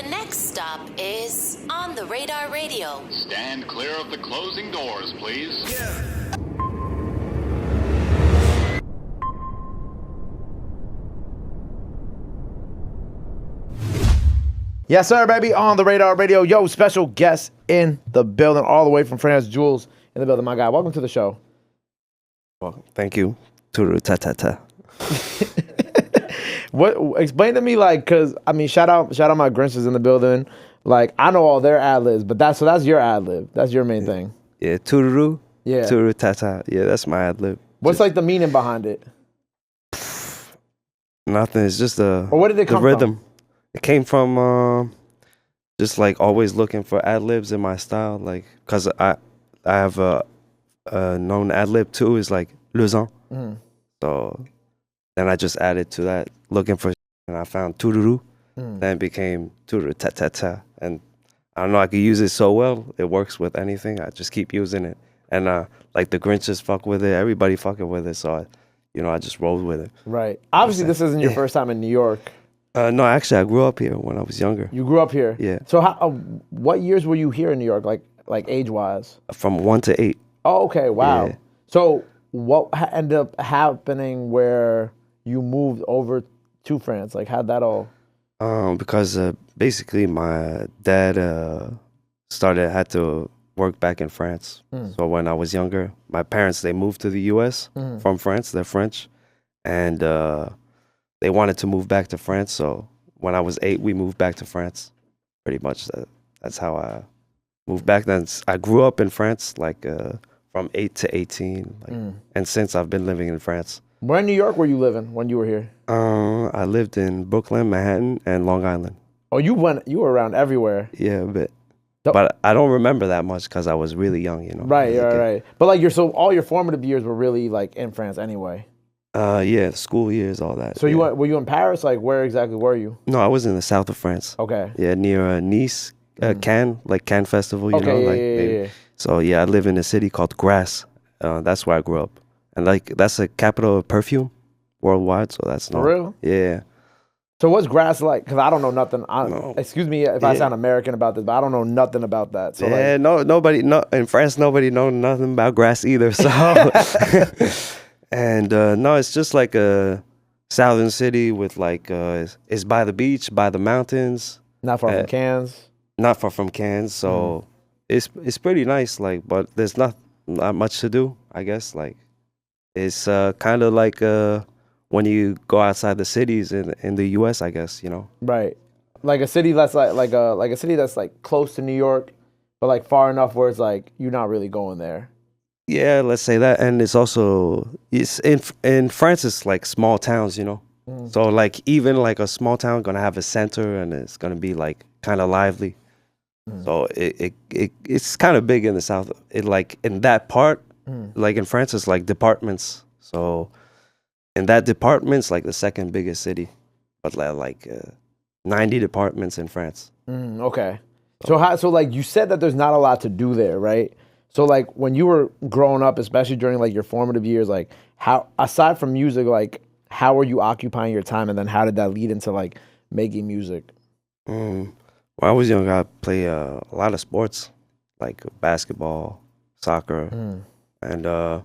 next stop is On the Radar Radio. Stand clear of the closing doors, please. Yes, sir, baby. On the Radar Radio. Yo, special guest in the building, all the way from France, Jwles in the building. My guy, welcome to the show. Well, thank you. Turu ta ta ta. What? Explain to me, like, cause I mean, shout out my Grinches in the building. Like, I know all their ad-libs, but that's your ad-lib. That's your main thing. Yeah, tururu. Yeah. Turu ta ta. Yeah, that's my ad-lib. What's like the meaning behind it? Nothing. It's just the Or where did it come rhythm. from? It came from just like always looking for ad-libs in my style, like cause I have a known ad-lib too is like le sang. So then I just added to that looking for, and I found tururu. Then it became turu ta ta ta, and I don't know, I could use it so well. It works with anything. I just keep using it, and like the Grinches fuck with it. Everybody fucking with it. So I just rolled with it. Right. Obviously, this isn't your first time in New York. No, actually, I grew up here when I was younger. You grew up here. Yeah. So what years were you here in New York, like age-wise? From 1 to 8. Oh, okay. Wow. Yeah. So what ended up happening where you moved over to France? Like, how'd that all? Because basically my dad had to work back in France. So when I was younger, my parents, they moved to the U.S. From France. They're French. And they wanted to move back to France. So when I was 8, we moved back to France. Pretty much that's how I moved back. Then I grew up in France, like from 8 to 18. And since I've been living in France. Where in New York were you living when you were here? I lived in Brooklyn, Manhattan, and Long Island. Oh, you were around everywhere. Yeah, a bit. But I don't remember that much because I was really young, Right. But like all your formative years were really like in France anyway. Yeah, school years, all that. So yeah. were you in Paris? Like, where exactly were you? No, I was in the south of France. Okay. Yeah, near Nice, Cannes, like Cannes Festival, you know? Yeah. So yeah, I live in a city called Grasse. That's where I grew up. And like, that's the capital of perfume worldwide, so that's For real? Yeah. So what's Grasse like? Because I don't know nothing. No. Excuse me if I sound American about this, but I don't know nothing about that. So yeah, nobody in France, nobody know nothing about Grasse either, so... And no, it's just like a southern city with like, it's by the beach, by the mountains. Not far from Cannes? Not far from Cannes, so it's pretty nice, like, but there's not much to do, I guess. Like, it's kind of like when you go outside the cities in the U.S., I guess, you know? Right. Like a city that's like a city that's like close to New York, but like far enough where it's like you're not really going there. Yeah, let's say that. And it's also, it's in France, it's like small towns, you know? So like even like a small town gonna have a center and it's gonna be like kind of lively. So it's kind of big in the south. It like in that part, like in France, it's like departments. So in that department's like the second biggest city, but like 90 departments in France. Okay. So like you said that there's not a lot to do there, right? So like when you were growing up, especially during like your formative years, like how, aside from music, like how were you occupying your time, and then how did that lead into like making music? When I was young, I played a lot of sports, like basketball, soccer, and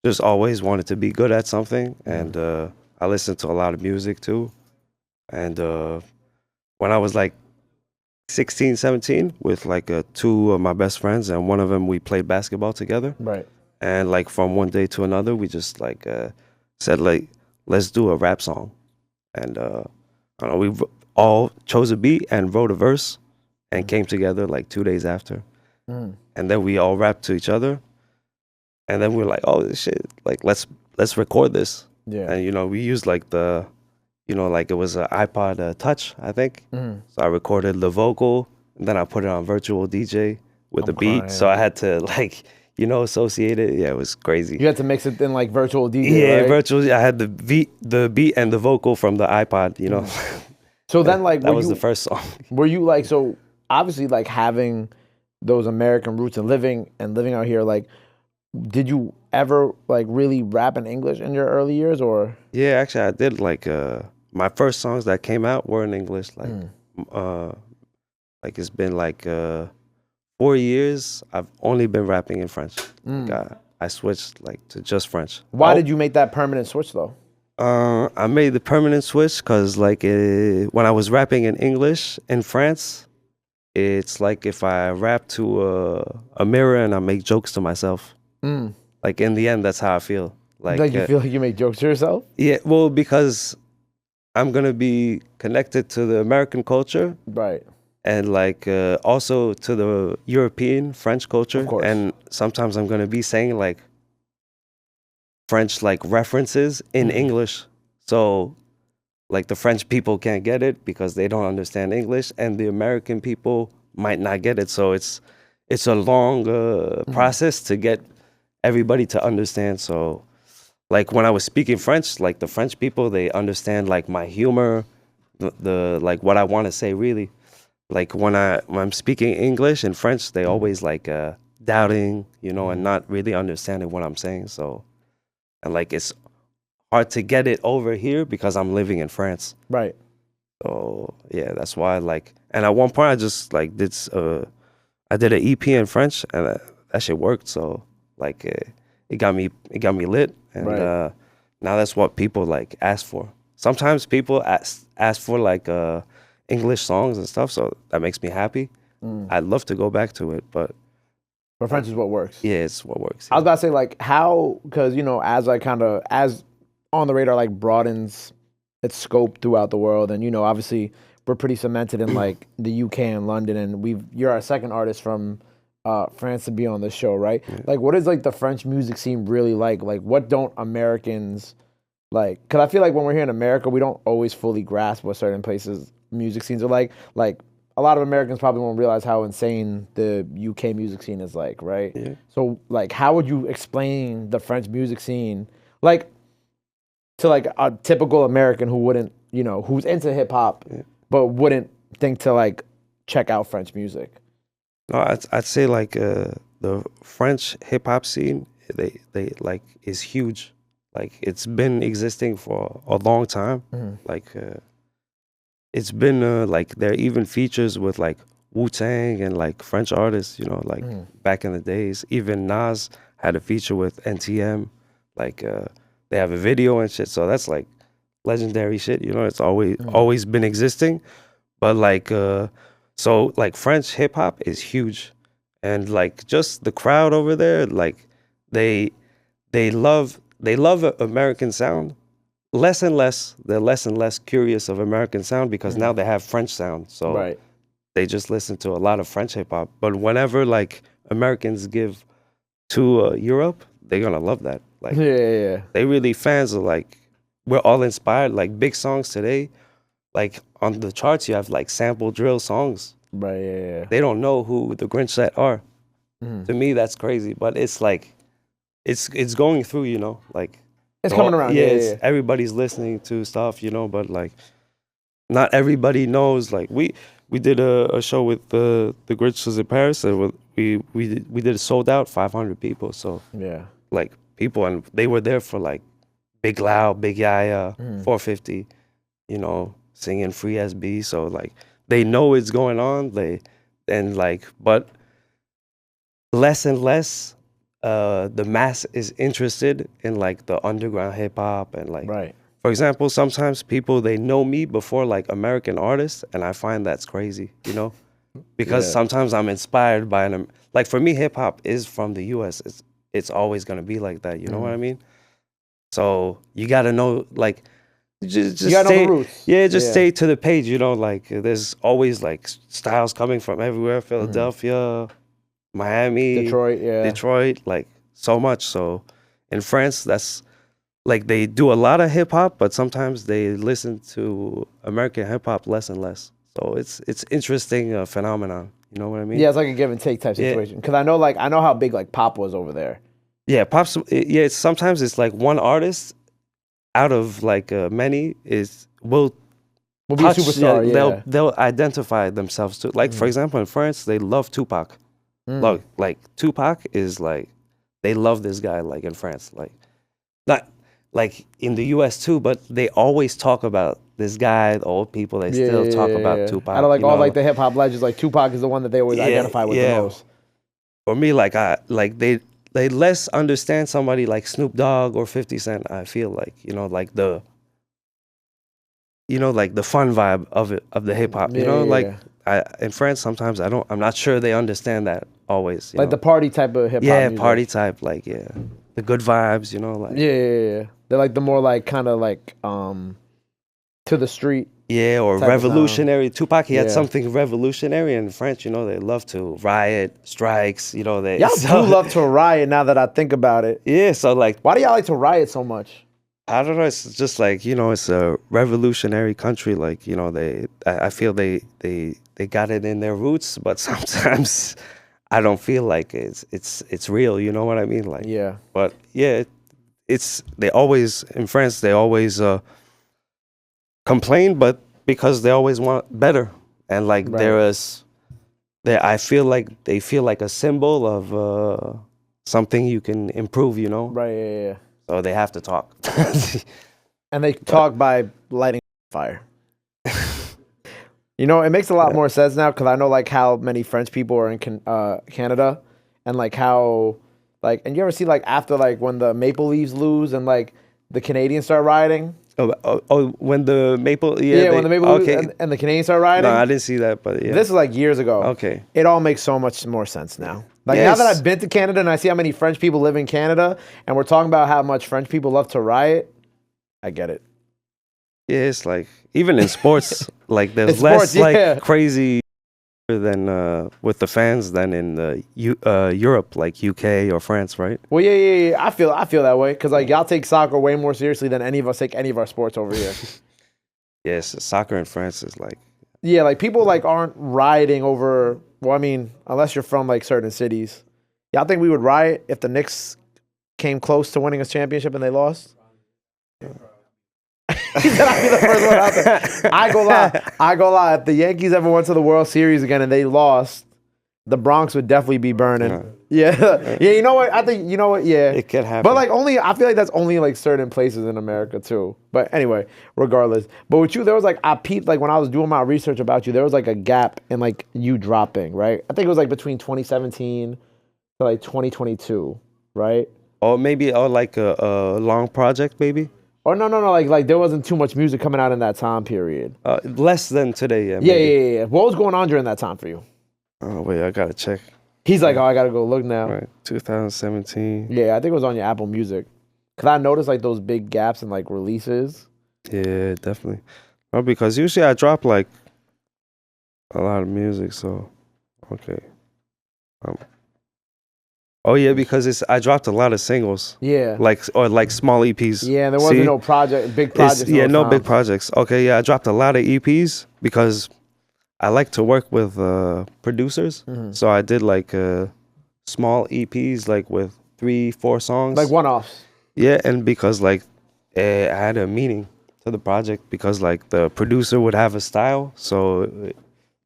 just always wanted to be good at something. And I listened to a lot of music too. And when I was like 16, 17, with like 2 of my best friends, and one of them, we played basketball together. Right. And like from one day to another, we just like said like, let's do a rap song. And I don't know, we all chose a beat and wrote a verse and came together like 2 days after. And then we all rapped to each other. And then we were like, oh, this shit, like let's record this. Yeah. And we used like like it was an iPod Touch, I think. So I recorded the vocal, and then I put it on virtual DJ with the beat. crying. So I had to like, associate it. Yeah, it was crazy. You had to mix it in like virtual DJ. Yeah, right? virtual. I had the beat and the vocal from the iPod, So then like that was the first song. Were you like, so obviously like having those American roots and living out here, like did you ever like really rap in English in your early years, or? Yeah, actually I did. Like my first songs that came out were in English, like Like it's been like 4 years. I've only been rapping in French. I switched like to just French. Why did you make that permanent switch though? I made the permanent switch because like when I was rapping in English in France, it's like if I rap to a mirror and I make jokes to myself. Like in the end, that's how I feel. Like you feel like you make jokes to yourself? Yeah, well, because I'm gonna be connected to the American culture, Right. and like also to the European French culture. Of course. And sometimes I'm gonna be saying like French like references in English, so like the French people can't get it because they don't understand English, and the American people might not get it. So it's a long process to get everybody to understand. So like when I was speaking French, like the French people, they understand like my humor, the like what I want to say really. Like when I'm speaking English and French, they always like doubting, you know, and not really understanding what I'm saying. So, and like it's hard to get it over here because I'm living in France. Right. So yeah, that's why like. And at one point, I just like did I did an EP in French, and that shit worked. So like it got me lit, and Right. now that's what people like ask for. Sometimes people ask for like English songs and stuff, so that makes me happy. I'd love to go back to it, but French is what works. yeah, it's what works. I was about to say like how, because you know, as On the Radar like broadens its scope throughout the world, and you know, obviously we're pretty cemented in like the UK and London, and you're our second artist from France to be on the show, right? Yeah. Like, what is like the French music scene really like? Like, what don't Americans like? Because I feel like when we're here in America, we don't always fully grasp what certain places music scenes are like. Like, a lot of Americans probably won't realize how insane the UK music scene is like, right? Yeah. So, like, how would you explain the French music scene, like, to like a typical American who wouldn't, you know, who's into hip hop, but wouldn't think to like check out French music? No, I'd say like the French hip hop scene, they like is huge. Like it's been existing for a long time. Like it's been like there are even features with like Wu-Tang and like French artists, you know, like back in the days. Even Nas had a feature with NTM. Like they have a video and shit. So that's like legendary shit, you know. It's always been existing. But like so like French hip hop is huge. And like just the crowd over there, like they love American sound. Less and less, they're less and less curious of American sound because now they have French sound. So Right. they just listen to a lot of French hip hop. But whenever like Americans give to Europe, they're gonna love that. Like Yeah. they really fans are like, we're all inspired. Like big songs today, like on the charts, you have like sample drill songs. Right. Yeah. They don't know who the Grinch set are. To me, that's crazy. But it's like, it's going through, you know, like. It's coming around. Yeah. Everybody's listening to stuff, you know, but like, not everybody knows. Like we did a show with the Grinch was in Paris, and we did a sold out 500 people. So Yeah. like people, and they were there for like Big Loud, Big Yaya, 450, you know, singing Free SB. So like they know it's going on. But less and less the mass is interested in like the underground hip hop and like, Right. for example, sometimes people, they know me before like American artists, and I find that's crazy, you know, because sometimes I'm inspired by like for me, hip hop is from the US. It's always gonna be like that, you know what I mean? So you gotta know, like, just You gotta know stay, the roots. yeah, just stay to the page, you know, like there's always like styles coming from everywhere, Philadelphia, Miami, Detroit, like so much. So in France, that's like they do a lot of hip hop, but sometimes they listen to American hip hop less and less. So it's interesting phenomenon. You know what I mean? Yeah, it's like a give and take type situation. Because I know how big like pop was over there. Yeah, pop's. Yeah, sometimes it's like one artist out of like many will be a superstar. Yeah. They'll identify themselves to. Like for example, in France, they love Tupac. Like Tupac is like, they love this guy, like in France, like not like in the US too, but they always talk about this guy, the old people, they still talk about Tupac. Out of like you all know? like the hip hop legends, like Tupac is the one that they always identify with the most. For me, like they less understand somebody like Snoop Dogg or 50 Cent. I feel like like the like the fun vibe of it, of the hip hop. Like in France sometimes I'm not sure they understand that always. Like the party type of hip hop. Yeah, music. party type. Like the good vibes. Like yeah. They're like the more like kind of like to the street. Yeah, or revolutionary. Tupac, he had something revolutionary. In French, they love to riot, strikes. Y'all do love to riot. Now that I think about it. Yeah, so like, why do y'all like to riot so much? I don't know. It's just like it's a revolutionary country. Like I feel they got it in their roots, but sometimes I don't feel like it's real. You know what I mean? Like but yeah, they always in France they always complain, but because they always want better, and like I feel like they feel like a symbol of something you can improve. Right. Yeah. So they have to talk. And they talk by lighting fire. It makes a lot more sense now because I know like how many French people are in Canada, and like how and you ever see like after like when the Maple Leafs lose and like the Canadians start rioting. Oh, when the Maple when the Maple Leafs and the Canadians start rioting. No, I didn't see that, but this is like years ago. Okay, it all makes so much more sense now. Like now that I've been to Canada and I see how many French people live in Canada, and we're talking about how much French people love to riot, I get it. Yeah, it's like even in sports, like there's less like crazy than with the fans than in Europe, like UK or France, right? Well, yeah. I feel that way because like y'all take soccer way more seriously than any of us take any of our sports over here. Yes, soccer in France is like. Yeah, like people like aren't rioting over. Well, I mean, unless you're from like certain cities. Y'all think we would riot if the Knicks came close to winning a championship and they lost? He said I'd be the first one out there. I go lie. If the Yankees ever went to the World Series again and they lost, the Bronx would definitely be burning. Yeah. You know what? I think Yeah, it could happen. But like I feel like that's only like certain places in America too. But anyway, regardless. But with you, there was like I peeped like when I was doing my research about you, there was like a gap in like you dropping, right? I think it was like between 2017 to like 2022, right? Or maybe like a long project, maybe. Or no, like there wasn't too much music coming out in that time period. Less than today, yeah. Yeah. What was going on during that time for you? Oh wait, I gotta check. He's like, I gotta go look now. Right, 2017. Yeah, I think it was on your Apple Music. Cause I noticed like those big gaps in like releases. Yeah, definitely. Well, because usually I drop like a lot of music, so okay. Oh yeah, because I dropped a lot of singles. Yeah. Like small EPs. Yeah, there wasn't no big projects. No big projects. Okay, yeah, I dropped a lot of EPs because I like to work with producers. Mm-hmm. So I did like small EPs like with 3-4 songs. Like one-offs. Yeah, and because like I had a meaning to the project because like the producer would have a style. So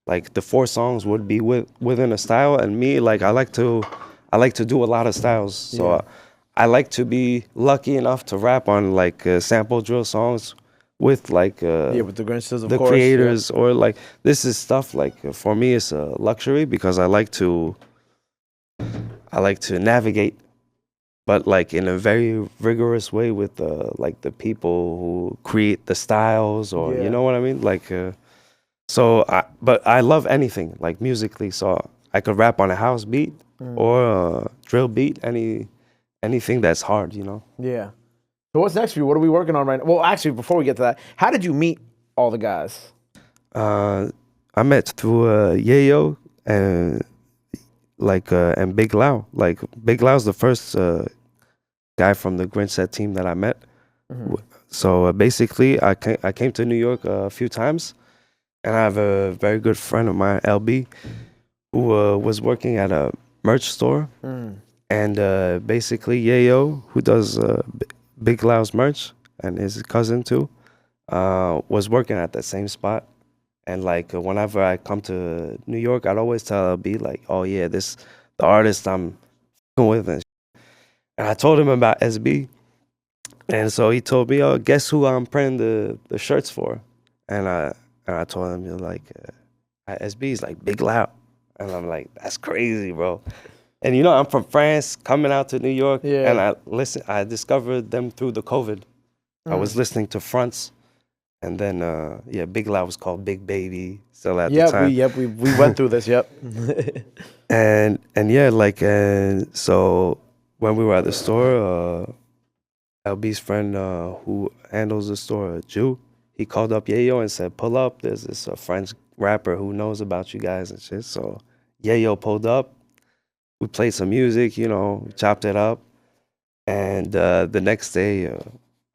like the 4 songs would be within a style, and me like I like to do a lot of styles. So I like to be lucky enough to rap on like sample drill songs with like with the Grinches, the creators, or like this is stuff like for me it's a luxury because I like to navigate, but like in a very rigorous way with like the people who create the styles, or you know what I mean, like but I love anything like musically, so I could rap on a house beat or a drill beat, anything that's hard, Yeah. So what's next for you? What are we working on right now? Well, actually, before we get to that, how did you meet all the guys? I met through Yaya and and Big Lao. Like Big Lao's the first guy from the Grinch Set team that I met. Mm-hmm. So basically, I came to New York a few times, and I have a very good friend of mine, LB, who was working at a merch store, and basically Yaya, who does Big Lao's merch, and his cousin too, was working at that same spot. And like whenever I come to New York, I'd always tell LB like, oh yeah, this the artist I'm with, and I told him about SB, and so he told me, oh, guess who I'm printing the shirts for? and I told him, you're like, SB's like Big Loud. And I'm like, that's crazy, bro. And you know, I'm from France, coming out to New York, and I discovered them through the COVID. I was listening to fronts, and then Big Loud was called Big Baby still at the time. We went through this. Yep. and yeah, like, and so when we were at the store, LB's friend who handles the store, a Jew, he called up Yayo and said, pull up. There's this French rapper who knows about you guys and shit. So Yayo pulled up. We played some music, you know, chopped it up. And the next day,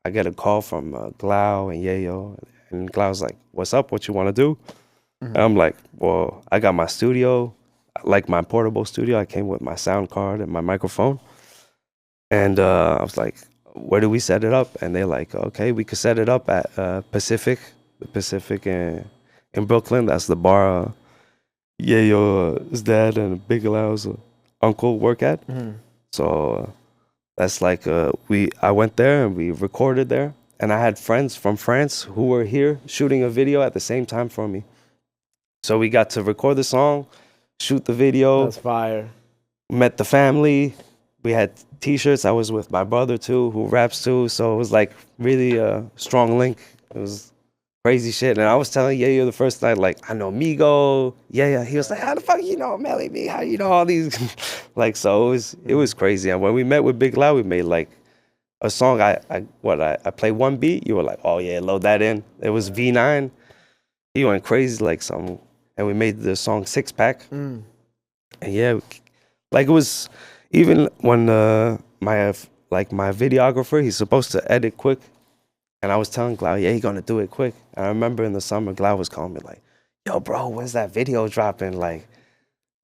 I get a call from GLTAOW and Yayo. And GLTAOW's like, what's up? What you want to do? And I'm like, well, I got my studio, like my portable studio. I came with my sound card and my microphone. And I was like, where do we set it up? And they're like, okay, we could set it up at the Pacific in Brooklyn. That's the bar Yayo's dad and Big Loud's uncle work at. So that's like I went there and we recorded there. And I had friends from France who were here shooting a video at the same time for me. So we got to record the song, shoot the video. That's fire. Met the family. We had T-shirts. I was with my brother too, who raps too. So it was like really a strong link. It was crazy shit. And I was telling Yaya the first night, like, I know Migo. Yeah. He was like, how the fuck you know Melly B? How you know all these? Like, so it was crazy. And when we met with Big Loud, we made like a song. I played one beat. You were like, oh yeah, load that in. It was V9. He went crazy like some, and we made the song Six Pack. And yeah, like it was. Even when my videographer, he's supposed to edit quick, and I was telling GLTAOW, yeah, he's gonna do it quick. And I remember in the summer, GLTAOW was calling me like, yo, bro, when's that video dropping? Like,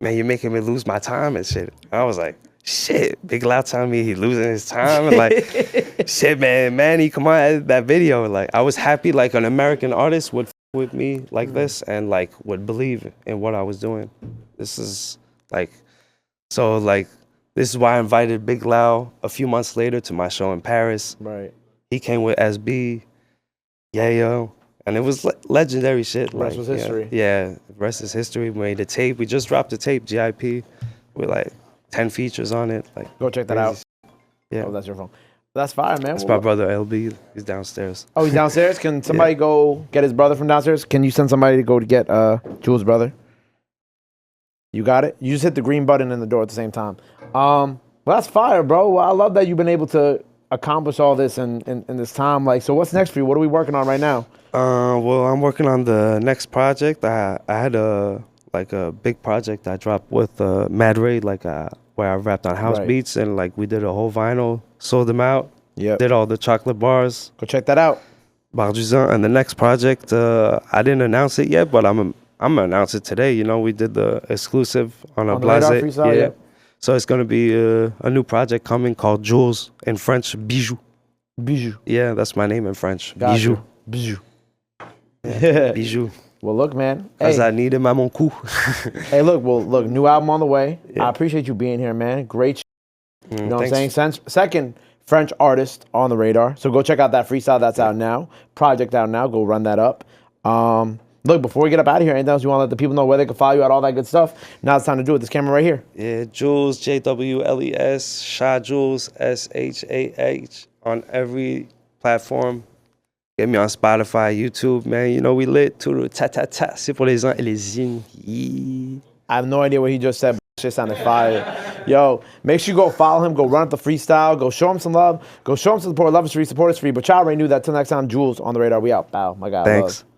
man, you're making me lose my time and shit. I was like, shit, Big GLTAOW telling me he's losing his time. And like, shit, man, he come on, edit that video. Like, I was happy like an American artist would with me like this and like would believe in what I was doing. This is like, so like, this is why I invited Big GLTAOW a few months later to my show in Paris. Right. He came with SB, Yaya, and it was legendary shit. The rest was history. Yeah, the rest is history. We made a tape. We just dropped a tape, GIP, with like 10 features on it. Like, go check that out. Yeah. Oh, that's your phone. That's fire, man. That's my brother LB. He's downstairs. Oh, he's downstairs? Can somebody go get his brother from downstairs? Can you send somebody to go to get Jwles' brother? You got it? You just hit the green button in the door at the same time. Well, that's fire, bro. Well, I love that you've been able to accomplish all this in this time. Like, so what's next for you? What are we working on right now? Well, I'm working on the next project. I had a big project I dropped with Mad Ray, where I rapped on house beats, and like we did a whole vinyl, sold them out. Yeah. Did all the chocolate bars. Go check that out. And the next project, I didn't announce it yet, but I'm gonna announce it today. You know, we did the exclusive on a Blase. Freestyle, yeah. So it's gonna be a new project coming called Jwles, in French, Bijou. Bijou. Yeah, that's my name in French. Gotcha. Bijou. Bijou. Yeah, Bijou. Well, look, man. Cause I need him à mon cou. Hey, look. Well, look. New album on the way. Yeah. I appreciate you being here, man. Great. You know what I'm saying? Second French artist on the radar. So go check out that freestyle that's out now. Project out now. Go run that up. Look, before we get up out of here, anything else you want to let the people know where they can follow you out, all that good stuff? Now it's time to do it. This camera right here. Yeah, Jwles, JWLES, Shah Jwles, SHAH, on every platform. Get me on Spotify, YouTube, man. You know we lit. Tout ta. C'est pour les gens et les zines. I have no idea what he just said, but shit sounded fire. Yo, make sure you go follow him. Go run up the freestyle. Go show him some love. Go show him some support. Love is free. Support is free. But y'all already knew that. Till next time, Jwles on the radar. We out. Bow. My God. Thanks. Love.